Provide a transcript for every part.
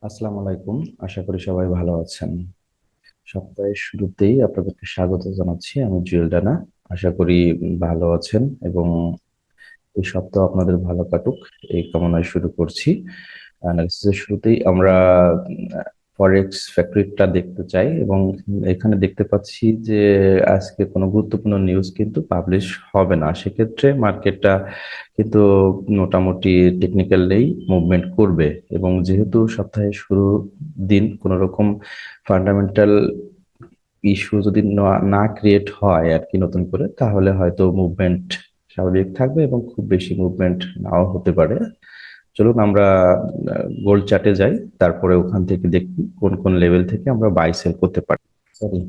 আসসালামু আলাইকুম। আশা করি সবাই ভালো আছেন। সপ্তাহের শুরুতেই আপনাদেরকে স্বাগত জানাচ্ছি। আমি জুয়েল ডানা। আশা করি ভালো আছেন এবং এই সপ্তাহ আপনাদের ভালো কাটুক এই কামনায় শুরু করছি। অ্যানালিসিসের শুরুতেই আমরা ফরেক্স ফ্যাক্টরিটা দেখতে চাই এবং এখানে দেখতে পাচ্ছি যে আজকে কোনো গুরুত্বপূর্ণ নিউজ কিন্তু পাবলিশ হবে না। সেক্ষেত্রে মার্কেটটা কিন্তু মোটামুটি টেকনিক্যালি মুভমেন্ট করবে এবং যেহেতু সপ্তাহের শুরু দিন কোনো রকম ফান্ডামেন্টাল ইস্যু যদি না ক্রিয়েট হয় আর কি নতুন করে, তাহলে হয়তো মুভমেন্ট স্বাভাবিক থাকবে এবং খুব বেশি মুভমেন্ট নাও হতে পারে। চলুন আমরা গোল্ড চার্টে যাই, তারপরে ওখান থেকে দেখি কোন কোন লেভেল থেকে আমরা বাই সেল করতে পারি। সরি,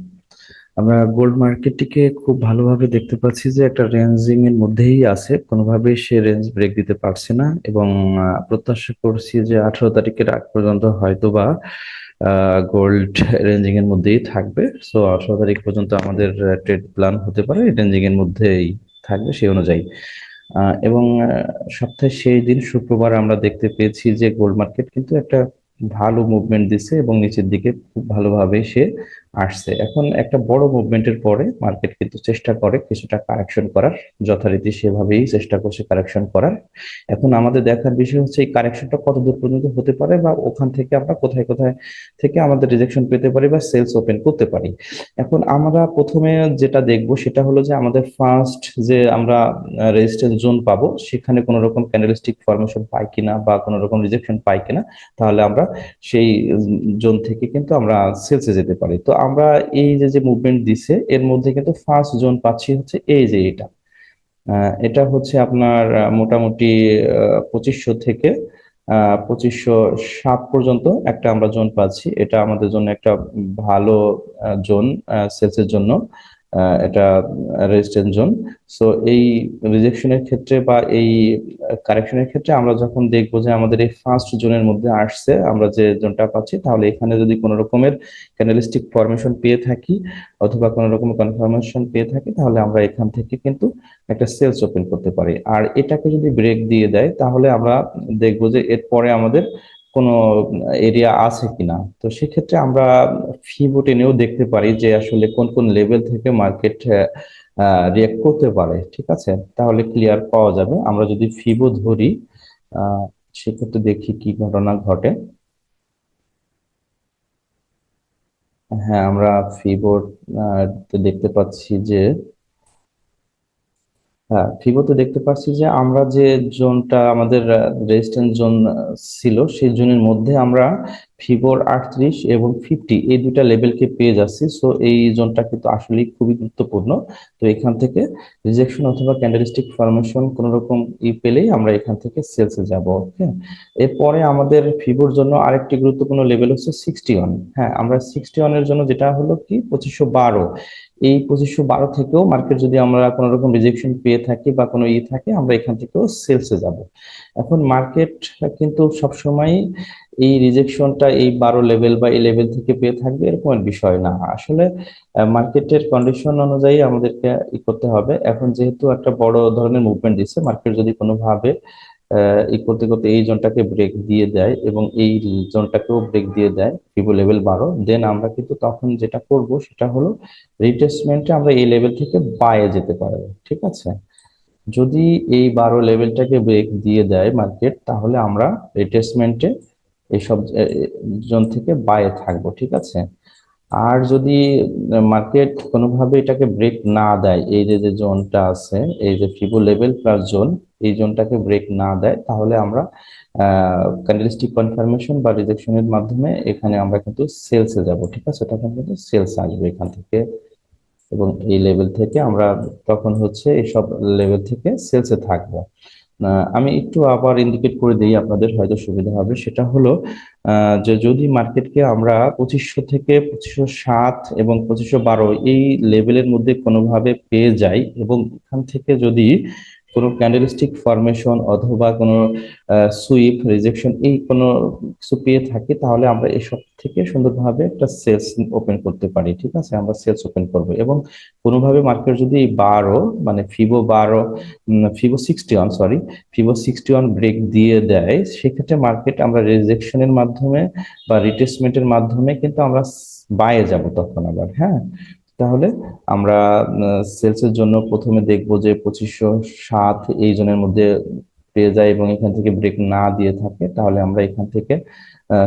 আমরা গোল্ড মার্কেটটিকে খুব ভালোভাবে দেখতে পাচ্ছি যে একটা রেঞ্জিং এর মধ্যেই আছে, কোনোভাবেই সে রেঞ্জ ব্রেক দিতে পারছে না এবং প্রত্যাশা করছি যে 18 তারিখের আগ পর্যন্ত হয়তো বা গোল্ড রেঞ্জিং এর মধ্যেই থাকবে। সো 18 তারিখ পর্যন্ত আমাদের ট্রেড প্ল্যান হতে পারে রেঞ্জিং এর মধ্যেই থাকবে সেই অনুযায়ী। এবং সপ্তাহের সেই দিন শুক্রবার আমরা দেখতে পেয়েছি যে গোল্ড মার্কেট কিন্তু একটা ভালো মুভমেন্ট দিচ্ছে এবং নিচের দিকে খুব ভালোভাবে সে আসছে। এখন একটা বড় মুভমেন্টের পরে মার্কেট কিন্তু চেষ্টা করে কিছুটা কারেকশন করার, যথারীতি সেভাবেই চেষ্টা করছে কারেকশন করার। এখন আমাদের দেখার বিষয় হচ্ছে এই কারেকশনটা কত দূর পর্যন্ত হতে পারে বা ওখান থেকে আমরা কোথায় কোথায় থেকে আমাদের রিজেকশন পেতে পারি বা সেলস ওপেন করতে পারি। এখন আমরা প্রথমে যেটা দেখব সেটা হলো যে আমাদের ফার্স্ট যে আমরা রেজিস্ট্যান্স জোন পাবো সেখানে কোনো রকম ক্যান্ডেলস্টিক ফরমেশন পাই কিনা বা কোনো রকম রিজেকশন পাই কিনা, তাহলে আমরা সেই জোন থেকে কিন্তু আমরা সেলসে যেতে পারি। তো আমরা এই যে যে মুভমেন্ট দিছে এর মধ্যে কিন্তু ফার্স্ট জোন পাচ্ছি হচ্ছে এই যে এটা। এটা হচ্ছে আপনার মোটামুটি 2500 থেকে 2507 পর্যন্ত একটা আমরা জোন পাচ্ছি। এটা আমাদের জন্য একটা ভালো জোন সেলসের জন্য। এটা রেজিস্ট্যান্স জোন। সো এই রিজেকশনের ক্ষেত্রে বা এই কারেকশনের ক্ষেত্রে আমরা যখন দেখবো যে আমাদের এই ফার্স্ট জোনের মধ্যে আসছে আমরা যে জোনটা পাচ্ছি, তাহলে এখানে যদি কোনো রকমের ক্যান্ডেলস্টিক ফরমেশন পেয়ে থাকি অথবা কোনো রকম কনফার্মেশন পেয়ে থাকি, তাহলে আমরা এখান থেকে কিন্তু একটা সেলস ওপেন করতে পারি। আর এটাকে যদি ব্রেক দিয়ে দেয় তাহলে আমরা দেখবো যে এরপরে আমাদের কোনো এরিয়া আছে কিনা। তো সেক্ষেত্রে আমরা ফিবো টেনেও দেখতে পারি যে আসলে কোন কোন লেভেল থেকে মার্কেট রিয়েক্ট করতে পারে। ঠিক আছে, তাহলে ক্লিয়ার পাওয়া যাবে। আমরা যদি ফিবো ধরি আহ সেক্ষেত্রে দেখি কি ঘটনা ঘটে। হ্যাঁ, আমরা ফিবো দেখতে পাচ্ছি যে হ্যাঁ, ফিবোতে দেখতে পাচ্ছি যে আমরা যে জোনটা আমাদের রেজিস্ট্যান্স জোন ছিল সেই জোনের মধ্যে আমরা ফিবোর 38 এবং 50 এই দুইটা লেভেলকে পেয়ে যাচ্ছি। সো এই জোনটা কিন্তু আসলেই খুবই গুরুত্বপূর্ণ। তো এখান থেকে রিজেকশন অথবা ক্যান্ডেলস্টিক ফরমেশন কোন রকম পেলেই আমরা এখান থেকে সেলসে যাব। ওকে, এরপরে আমাদের ফিবোর জন্য আরেকটি গুরুত্বপূর্ণ লেভেল হচ্ছে 61। হ্যাঁ, আমরা 61 এর জন্য যেটা হলো কি 2512, এই 2512 থেকেও মার্কেট যদি আমরা কোনো রকম রিজেকশন পেয়ে থাকি বা কোনো থাকে আমরা এখান থেকেও সেলসে যাব। এখন মার্কেট কিন্তু সবসময় এই রিজেকশনটা এই 12 লেভেল বা এই লেভেল থেকে পেয়ে থাকবে এরকম একটা বিষয় না আসলে। মার্কেটের কন্ডিশন অনুযায়ী আমাদেরকে করতে হবে। এখন যেহেতু একটা বড় ধরনের মুভমেন্ট দিচ্ছে, মার্কেট যদি কোনোভাবে করতে করতে এই জোনটাকে ব্রেক দিয়ে দেয় এবং এই জোনটাকেও ব্রেক দিয়ে দেয় ভিভো লেভেল 12, দেন আমরা কিন্তু তখন যেটা করব সেটা হলো রিট্রেসমেন্টে আমরা এই লেভেল থেকে বায়ে যেতে পারবো। ঠিক আছে, যদি এই 12 লেভেলটাকে ব্রেক দিয়ে দেয় মার্কেট, তাহলে আমরা রিট্রেসমেন্টে এইসব জোন থেকে বায়ে থাকবো। ঠিক আছে, আর যদি মার্কেট কোনোভাবে এটাকে ব্রেক না দেয়, এই যে যে জোনটা আছে এই যে ফিবো লেভেল প্লাস জোন, এই জোনটাকে ব্রেক না দেয়, তাহলে আমরা ক্যান্ডেলস্টিক কনফার্মেশন বা রিজেকশনের মাধ্যমে এখানে আমরা কিন্তু সেলসে যাব। ঠিক আছে, তখন কিন্তু সেলস আসবে এখান থেকে এবং এই লেভেল থেকে আমরা তখন হচ্ছে এইসব লেভেল থেকে সেলসে থাকবো। আমি একটু আবার ইন্ডিকেট করে দিই, আপনাদের হয়তো সুবিধা হবে। সেটা হলো যে যদি মার্কেটকে আমরা 2500 থেকে 2507 এবং 2512 এই লেভেলের মধ্যে কোনোভাবে পেয়ে যাই এবং এখান থেকে যদি কোনো ক্যান্ডেলস্টিক ফরমেশন অথবা কোনো সুইপ রিজেকশন এই কোনো কিছু পেয়ে থাকি, তাহলে আমরা এসব থেকে সুন্দরভাবে একটা সেলস ওপেন করতে পারি। ঠিক আছে, আমরা সেলস ওপেন করব। এবং কোনোভাবে মার্কেট যদি এই 12 মানে ফিবো 61 ব্রেক দিয়ে দেয়, সেক্ষেত্রে মার্কেট আমরা রিজেকশনের মাধ্যমে বা রিটেসমেন্টের মাধ্যমে কিন্তু আমরা বায়ে যাব তখন আবার। হ্যাঁ, তাহলে আমরা সেলসের জন্য প্রথমে দেখবো যে 2507 এই জনের মধ্যে পেয়ে যায় এবং এখান থেকে ব্রেক না দিয়ে থাকে, তাহলে আমরা এখান থেকে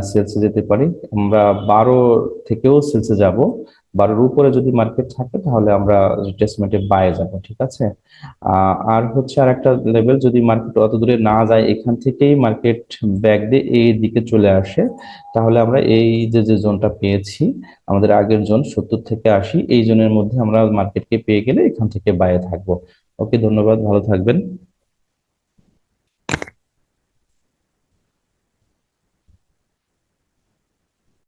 সেলসে যেতে পারি। আমরা 12 থেকেও সেলসে যাব। 12-র উপরে যদি মার্কেট থাকে তাহলে আমরা রিট্রেসমেন্টে বায়ে যাব। ঠিক আছে, আর হচ্ছে আর একটা লেভেল, যদি মার্কেট অত দূরে না যায়, এখান থেকেই মার্কেট ব্যাক দিয়ে এই দিকে চলে আসে, তাহলে আমরা এই যে যে জোনটা পেয়েছি, আমাদের আগের জোন 70 থেকে 80, এই জোনের মধ্যে আমরা মার্কেটকে পেয়ে গেলে এখান থেকে বাইরে থাকবো। ওকে, ধন্যবাদ, ভালো থাকবেন।